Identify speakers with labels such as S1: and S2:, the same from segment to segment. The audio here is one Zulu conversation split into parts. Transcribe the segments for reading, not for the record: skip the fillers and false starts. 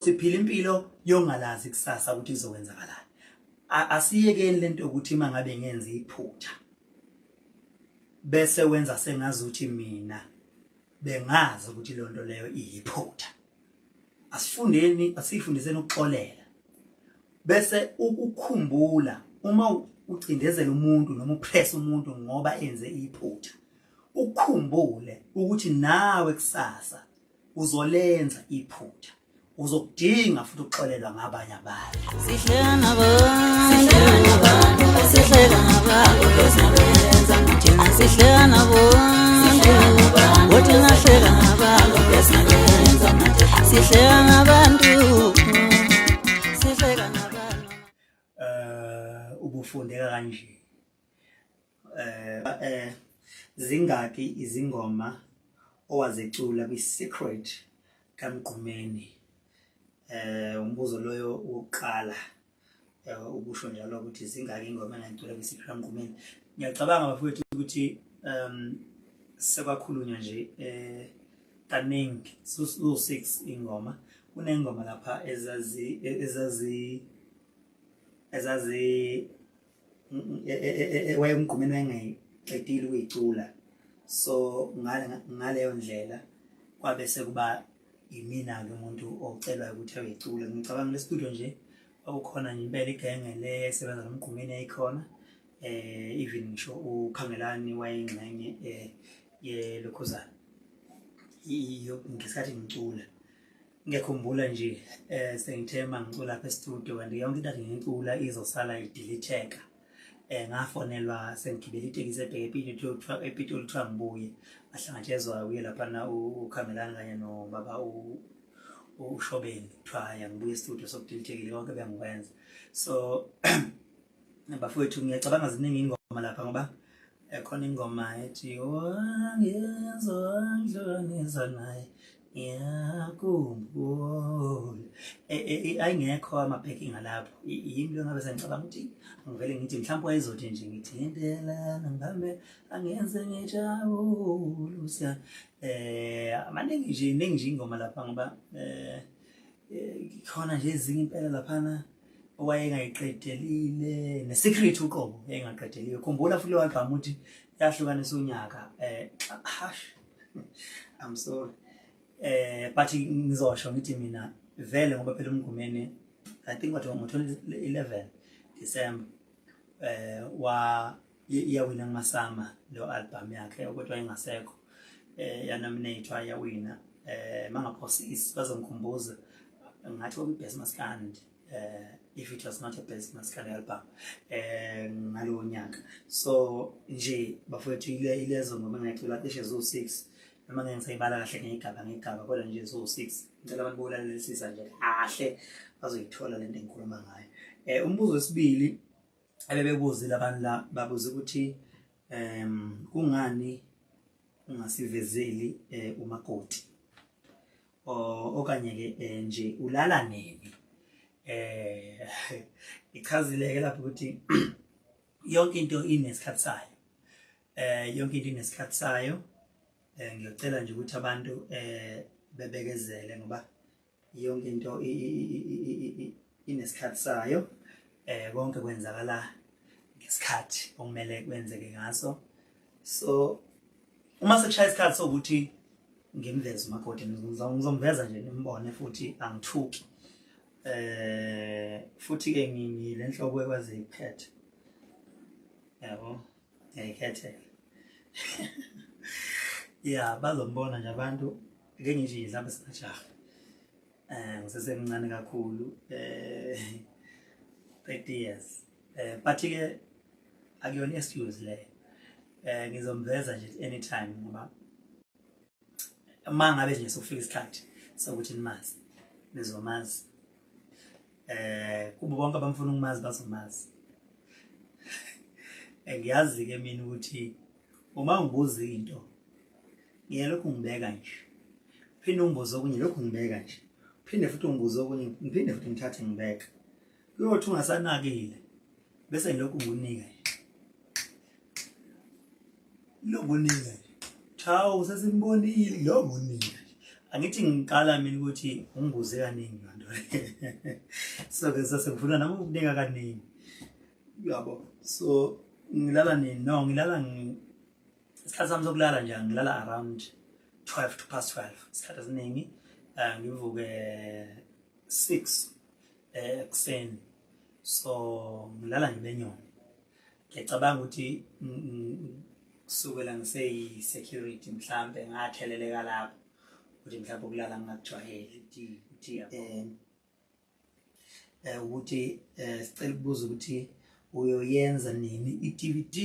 S1: siphila impilo yongalazi kusasa ukuthi izokwenzakalani. Asiyekeni lento ukuthi mangabe ngenza iphutha bese wenza sengazuthi mina bengazi ukuthi lonto leyo iyiphutha. Asifundiseni ukuxolela bese ukukhumbula uma ucindezela umuntu noma upress umuntu ngoba enze iphutha, ukukhumbule ukuthi nawe kusasa uzolenza iphutha, uzokudinga futhi ukuxolelwa ngabanye abantu.
S2: Sihleka nabantu besengenza thina sihleka nabantu wothi nahleka nabantu besengenza sihleka nabantu
S1: Ubufundeka kanje zingaki izingoma owazicula kwi-Secret kaMgqumeni? Umbuzo loyo wokuqala ubusho njalo ukuthi zingaki ingoma engicula kwi-Secret kaMgqumeni. Ngiyacabanga bafowethu ukuthi sekwakhulunywa nje kaningi so-6 ingoma. Kunengoma lapha ezazi wayeMgqumeni wayengayiqedile ukuyicula, so ngaleyo ndlela kwabe sekuba imina-ke umuntu ocelwayo ukuthi ayicule. Ngicabanga le studio nje okukhona nje impela igenge le esebenza noMgqumeni yayikhona, even ngisho uKhangelani wayengxenye yelokhuzana ngesikhathi ngicula. Ngiyakhumbula nje sengithema ngicula lapha e-studio kanti yonke into akade ngicula izosala ideletheka. Ngafonelwa sengigibela itekisi ebheke ePitoli kuthiwa ngibuye, ahlangatshezwa uye laphana uKhangelani kanye nobaba uShobeni kuthiwa hhayi angibuye e-studio sokudelethekile konke bengikwenza. So bafowethu ngiyacabanga ziningi ingoma lapha ngoba khona ingoma ethi wangezwa ngihlonizwa naye ngiyakhumbula, ayingekho ama-backing alapho. Yimi lo ngabe sengicabanga ukuthi ngivele ngithi mhlawumbe wayezothi nje ngithi ngendelana ngihambe angenze ngijabule maningi nje ingoma lapha ngoba khona nje ezinye impela laphana owayengayiqedelile ne-Secret uqobo yayingaqedeliwe. Khumbula futhi leyo album ukuthi yahlukanisa unyaka. I'm sorry. But ngizosho ngithi mina vele ngoba phela uMgqumeni I think wathi ngo-2011 December yawina kuMasama lo album yakhe kodwa ingasekho, yanominate yawina. Mangaphosisi bazongikhumbuza ngathi kwakuyi-Best Maskandi, if it was not a Best Maskandi album ngalowo nyaka. So nje bafowethu ilezo ngoma engayicula cishe zo-6 noma ngeke ngisayibala kahle ngey'gaba kodwa nje zo-6. Ngicela abantu bokulalelisisa nje kahle bazoyithola lento engikhuluma ngayo. Umbuzo wesibili abebebuzile abantu la babuza ukuthi kungani ungasivezeli umakoti okanye-ke nje ulala nini? Ichazile-ke lapho ukuthi yonke into inesikhathi sayo, yonke into inesikhathi sayo. Ngiyocela nje ukuthi abantu bebekezele ngoba yonke into inesikhathi sayo, konke kwenzakala ngesikhathi okumele kwenzeke ngaso. So uma sekushaya isikhathi sokuthi ngimveze umakoti ngizomveza nje nimbone futhi angithuki. Futhi-ke ngile nhlobo ekwazi ikhetha, yabo ngiyayikhethela. Yeah, bazombona nje abantu ngeke ngisho idlapha singajaha. Ngisesemncane kakhulu 30 years. But-ke akuyona excuse le. Ngizomveza nje anytime ngoba mangabe nje sokufika isikhathi sokuthi nimazi nizomazi. Kubo bonke abamfuna ukumazi bazomazi. Ngiyazi-ke mina ukuthi uma ngibuza into ngiyalokhu ngibeka nje, phinde ungibuze okunye lokhu ngibeka nje, phinde futhi ungibuze okunye ngiphinde futhi ngithathe ngibeka, kuyothi ungasanakile bese ngilokhu ngikunika nje, lokunika nje. Chawu sesimbonile, ngiyokunika nje. angithi ngiqala mina ukuthi ungibuze kaningi nto so ke sesengifuna nami ukunika kaningi yabo so ngilala nini no ngilala isikhathi sami sokulala nje ngilala around 12 to past 12 isikhathi esiningi ngivuke 6 ekuseni so ngilala ngibenyoni ngiyacabanga ukuthi kusukela ngisey-security mhlambe ngatheleleka lapho ukuthi mhlawumbe ukulala ngingakujwayeli ukuthi sicela ukubuza ukuthi uyoyenza nini i-DVD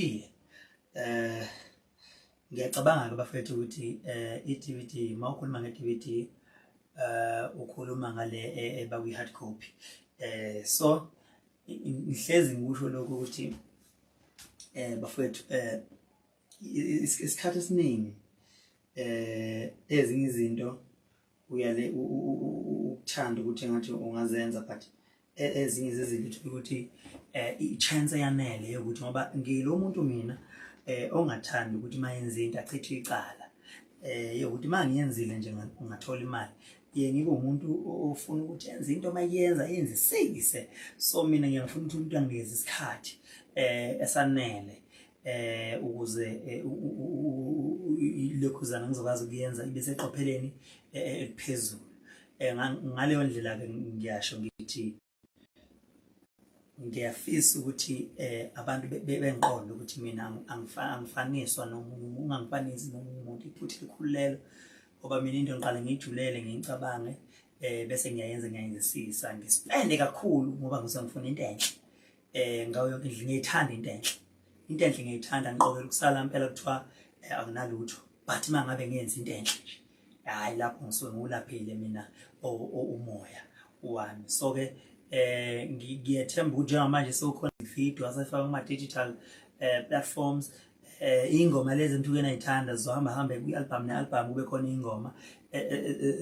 S1: ngiyacabanga-ke bafethu ukuthi i-DVD mawukhuluma nge-DVD ukhuluma ngale bakwi-hard copy so ngihlezi ngikusho lokho ukuthi bafethu isikhathi esiningi ezinye izinto uyale ukuthanda ukuthi ngathi ungazenza but ezinye izinto ukuthi i-chance yanele yokuthi ngoba ngilo muntu mina ongathanda ukuthi mayenze into achithe icala yokuthi mangiyenzile nje ngathola imali ngibe umuntu ofuna ukuthi enze into mayenza yenzisise so mina ngiyafuna ukuthi umuntu anginikeze isikhathi esanele ukuze lokhuzana ngizokwazi ukuyenza ibe seqopheleni eliphezulu ngaleyo ndlela ke ngiyasho ngithi ngiyafisa ukuthi abantu bengiqonde ukuthi mina angifaniswa nomuntu ungangifanisi nomuntu iphuthe likhululelo ngoba mina into ngiqale ngijulele ngicabange bese ngiyayenzisisa ngisipende kakhulu ngoba ngizongifuna into enhle ngayo yonke indlela ngiyithanda into enhle ngiyithanda ngiqokela ukusala impela kuthiwa akunalutho but mangabe ngiyenza into enhle hayi lapho ngisuke ngulaphile mina umoya wami so ke ngiyethemba ukuthi njengamanje sokhona ivideo asefaka kuma-digital platforms ingoma lezi entuke nayithanda zohamba kwi-album ne-album kube khona ingoma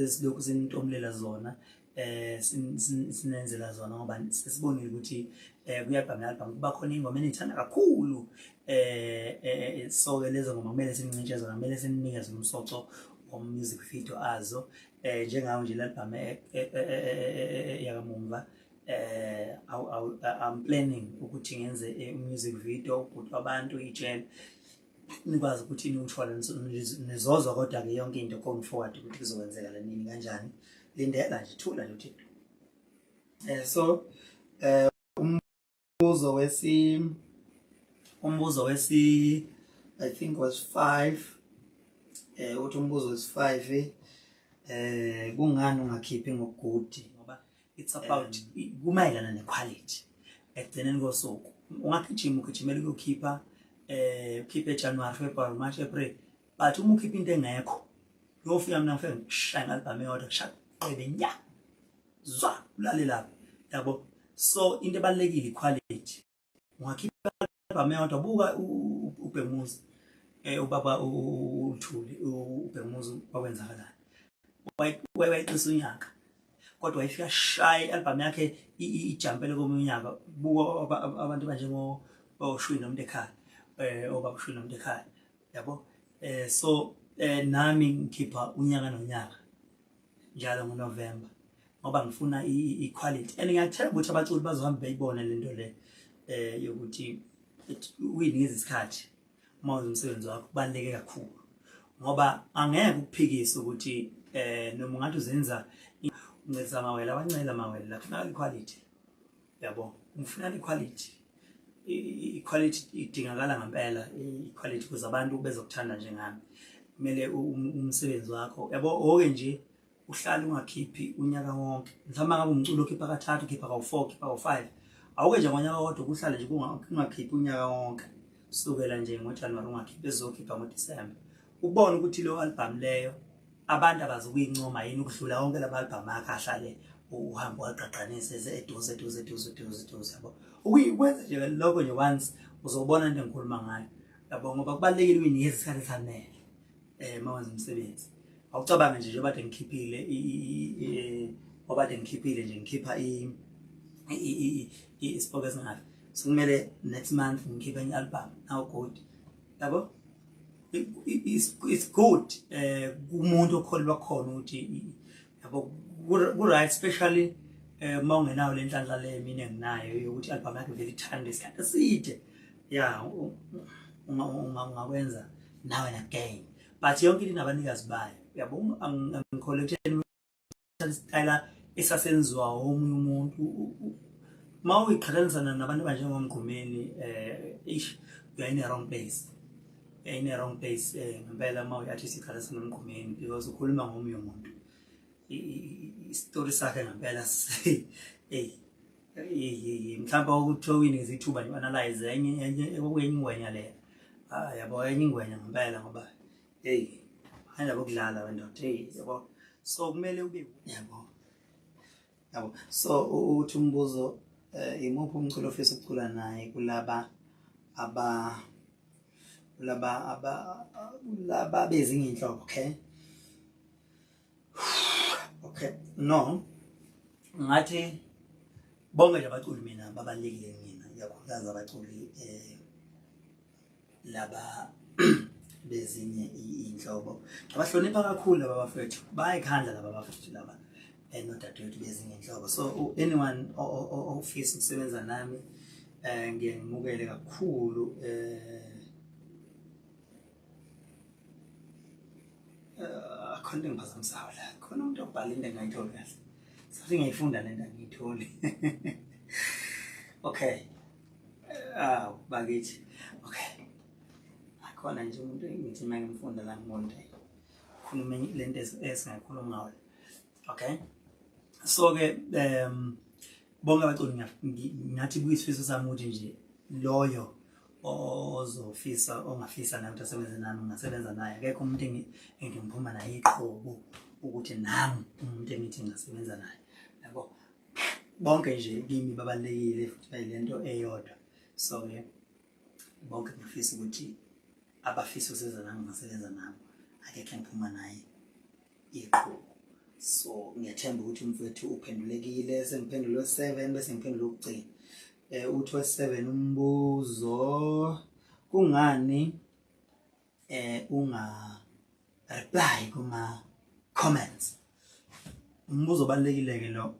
S1: esilokhu sintomlela zona sinenzela zona ngoba sesibonile ukuthi kwi-album ne-album kuba khona ingoma eniyithanda kakhulu so-ke lezo ngoma kumele sinincintshe zona kumele sininikeze umsoco music video azo njengayo nje le-album yakamumva I'm planning ukuthi ngenze music video ukuthi abantu ijele nikwazi ukuthi niwuthola nizozwa kodwa-ke yonke into going forward ukuthi kuzokwenzeka nini kanjani lindela nje thula nje uthixo so umbuzo wesi I think was 5 uthi umbuzo was 5 kungani ungakhiphi ngokugudi ngoba it's about kumayelana nequality ekugcineni kosuku ugijimela ukukhipha ukhiphe January February March April but uma ukhipha into engekho uyofika mina ngifike ngishaya ngalibhame yodwa shaqebe nya zwa ulale lapho yabo so into ebalekile iquality ungakhipha albhame yodwa buka uBhengumuzi ubaba uThuli uBhengumuzi wakwenzakalani wayeqisa unyaka kodwa wayefika shy album yakhe ijampele komunye unyaka buka abantu banjengo Shwini umuntu ekhaya obaba Shwini umuntu ekhaya yabo so nami ngikhipha unyaka nonyaka njalo ngoNovember ngoba ngifuna iquality and ngiyathemba ukuthi abaculi bazohamba beyibone lento le yokuthi uyinikeza isikhathi uma umsebenzi wakho kubaleke kakhulu ngoba angeke ukuphikise ukuthi noma ngathi uzenza ungenza amawele abancela amawele la kufanele iquality yabo ngifuna iquality idingakala ngempela iquality ukuze abantu bezokuthanda njengami kumele umsebenzi wakho yabo oke nje uhlala ungakhiphi unyaka wonke mhlawumbe ngabe umculo ukhipha kathathu ukhipha ka4 ukhipha ka5 awuke nje ngonyaka wodwa kuhlale nje kungakhiphi unyaka wonke kusukela nje ngoJanuary ungakhiphi ezokhipha ngoDisemba ubone ukuthi lo album leyo abantu abazokuyincoma yini ukudlula wonke laba album akhe ahlale uhamba waqaqanisa eduze yabo ukwenza nje lokho nje once uzobona into engikhuluma ngayo yabo ngoba kubalekile uyinikeza isikhathi esanele mawenza umsebenzi awucabange nje njengoba ngikhiphile nje ngikhipha ispoken ngayo so kumele next month ngikhipha i-album now good yabo it's good kumuntu okholwa khona ukuthi yabo ku right, especially uma ungenayo lenhlanhla le mina enginayo yokuthi album yakhe vele ithanda isikhathi eside. Yeah, ungakwenza now and again, but yonke into inabanikazi bayo. Yabo angikholektheni style esasenziwa omunye umuntu ma uyiqhathanisana nabantu abanjengomgqumeni ish you are in a wrong place. In a wrong place ngempela ma uyathi siqhathanisana nomgqumeni because ukhuluma ngomunye umuntu. Story sakhe ngempela mhlawumbe ukuthiwini ngizithuba nje analyze enye ingwenya le yabo enye ingwenya ngempela ngoba handa bokudlala wendoda yabo, so kumele ube yabo so uthi umbuzo imuphi umculo ofisa ukucula naye kulaba bezinye inhlobo. Okay, no, ngathi bonke nje abaculi mina babalekile mina, iyakhuthaza abaculi laba bezinye inhlobo abahlonipha kakhulu laba bafethu, bayikhandla laba bafethu laba nodadewethu bezinye inhlobo. So anyone ofisa ukusebenza nami ngiyamukele kakhulu. Akhona engiphazamisayo la, khona umuntu obhala into engayitholi kahle, sathi ngiyifunda le nto ngiyitholi. Okay, bakithi. Okay, akhona nje umuntu ngithi uma ngimfunda la ngimonde khuluma le nto esingakhuluma ngayo. Okay, so ke bonke abaculi ngathi kuyisifiso sami ukuthi nje loyo ozofisa ongafisa naye ukuthi asebenze nami ngasebenza naye. Akekho umuntu engiphuma naye iqhobo ukuthi nami umuntu engithi ngasebenza naye, yabo bonke nje kimi babalekile futhi bayilento eyodwa. So ke bonke ngifisa ukuthi abafisa ukusebenza nami ngasebenza nami, akekho engiphuma naye iqhobo. So ngiyathemba ukuthi umfowethu uphendulekile, sengiphendule 7 bese ngiphendule ukugcina. Uthi 7 umbuzo, kungani unga reply kuma comments? Umbuzo obalekile ke lo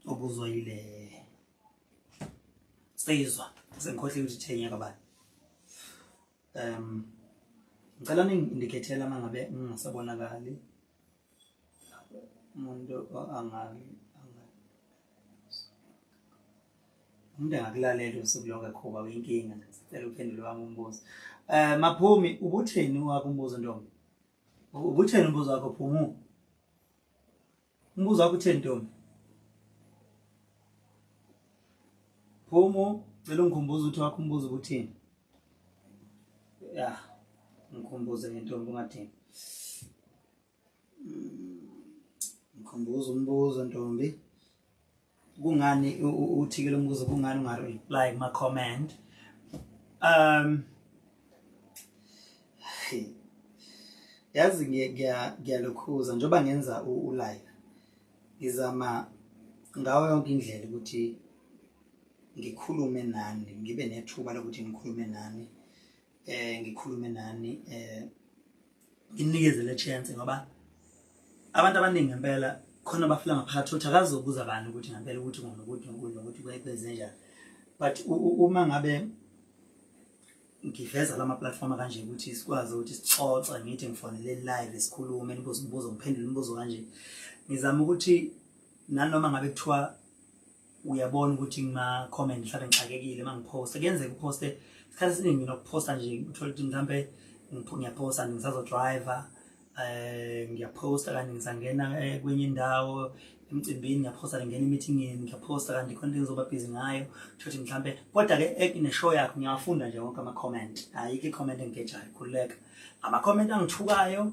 S1: obuzwa yile Sizwa, sengikhohle ukuthi thenya kabani. Ngicela ningiindicatela mangabe ngingasabonakali umuntu umuntu angakulalela usuku lonke khoba uyinkinga. Sicela uphendule wami umbuzo. Maphumi, ubutheni wakho umbuzo ntombi? Ubutheni umbuzo wakho Phumu? Umbuzo wakho utheni ntombi? Phumu, cela ungikhumbuze ukuthi wakho umbuzo ubutheni. Ya, ngikhumbuze ngentombi ungathini. Ngikhumbuze umbuzo ntombi. Kungani uthikile umbuzo, kungani ungareply kuma comment? Yazi ngiyalokhuza njengoba ngenza u-live, ngizama ngawo yonke indlela ukuthi ngikhulume nani, ngibe nethuba lokuthi ngikhulume nani, nginikeze le chance ngoba abantu abaningi ngempela khona bafika ngaphakathi ukuthi akazobuza abantu ukuthi ngempela ukuthi ngokuthi kwenze njani. But uma ngabe ngiveza lama platform kanje ukuthi sikwazi ukuthi sixoxe, ngithi ngifonele live sikhulume, nibuze umbuzo ngiphendule imibuzo kanje, ngizama ukuthi nanoma ngabe kuthiwa uyabona ukuthi ngima comment mhlawumbe ngixakekile mangiposta, kuyenzeka uposte isikhathi esiningi nokuposta nje uthola ukuthi mhlawumbe ngiyaposta ngisazo driver, ngiyaposta kanti ngisangena kwenye indawo emcimbini, ngiyaposta ngena emeetingini, ngiyaposta kanti khona ngizoba busy ngayo ukuthi mhlawumbe. Kodwa ke ine show yakho ngiyafunda nje wonke ama comment, ayike i-comment engejayo, khululeka. Ama comment angithukayo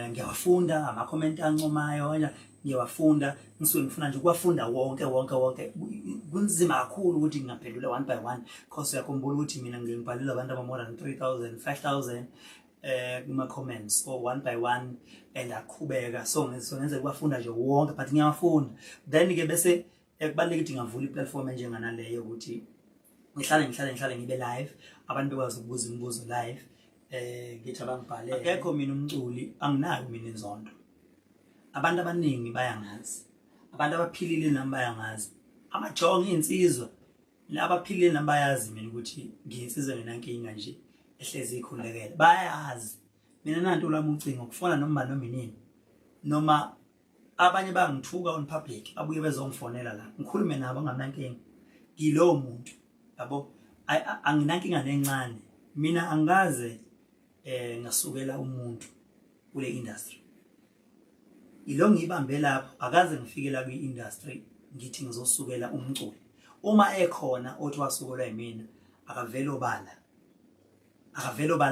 S1: ngiyawafunda, ama comment ancomayo ngiyawafunda, ngisuke ngifuna nje ukuwafunda wonke. Kunzima kakhulu ukuthi ngingaphendula one by one because uyakhumbula ukuthi mina ngibhalile abantu aba more than 3,000 5,000 kuma comments or one by one and aqhubeka. So ngenze kuwafunda nje wonke, but ngiyafunda. Then ke bese kubaleka ukuthi ngavula i-platform enjengana leyo ukuthi ngihlale ngibe live, abantu bekwazi ukubuza imibuzo live, ngithi abangibhalele akekho mina umculi anginayo mina inzondo abantu abaningi bayangazi abantu abaphilile nami bayangazi amajonga insizwa labaphilile nami bayazi mina ukuthi ngiyinsizwa nginankinga nje ehlezi ikhulekela bayazi mina nanto lami ucingo kufona noma inini noma abanye bangithuka on public abuye bezongifonela la ngikhulume nabo ngamnankinga ngilowo muntu yabo anginankinga nencane mina angaze ngasukela umuntu kule industry ilo ngibambe lapho akaze ngifikela kwi industry ngithi ngizosukela umculo uma ekhona othi wasukelwa yimina akavele obala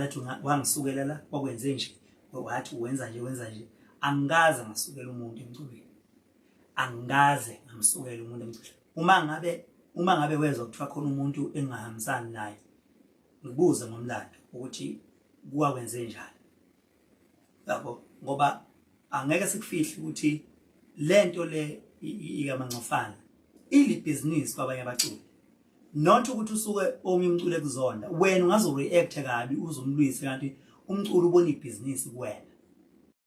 S1: ethi wangisukela la wakwenze nje wathi wenza nje angaze ngasukela umuntu emculweni angaze ngamsukela umuntu emculweni uma ngabe wezwa kuthiwa khona umuntu engahambisani naye ngibuze ngomlando ukuthi kuwakwenze njani yabo ngoba angeke sikufihle ukuthi lento le ikaMancofana ili business kwabanye abaculi not ukuthi usuke omi umculo ekuzonda wena ungazo react kabi uzomlwise kanti umculo ubona ibusiness kuwena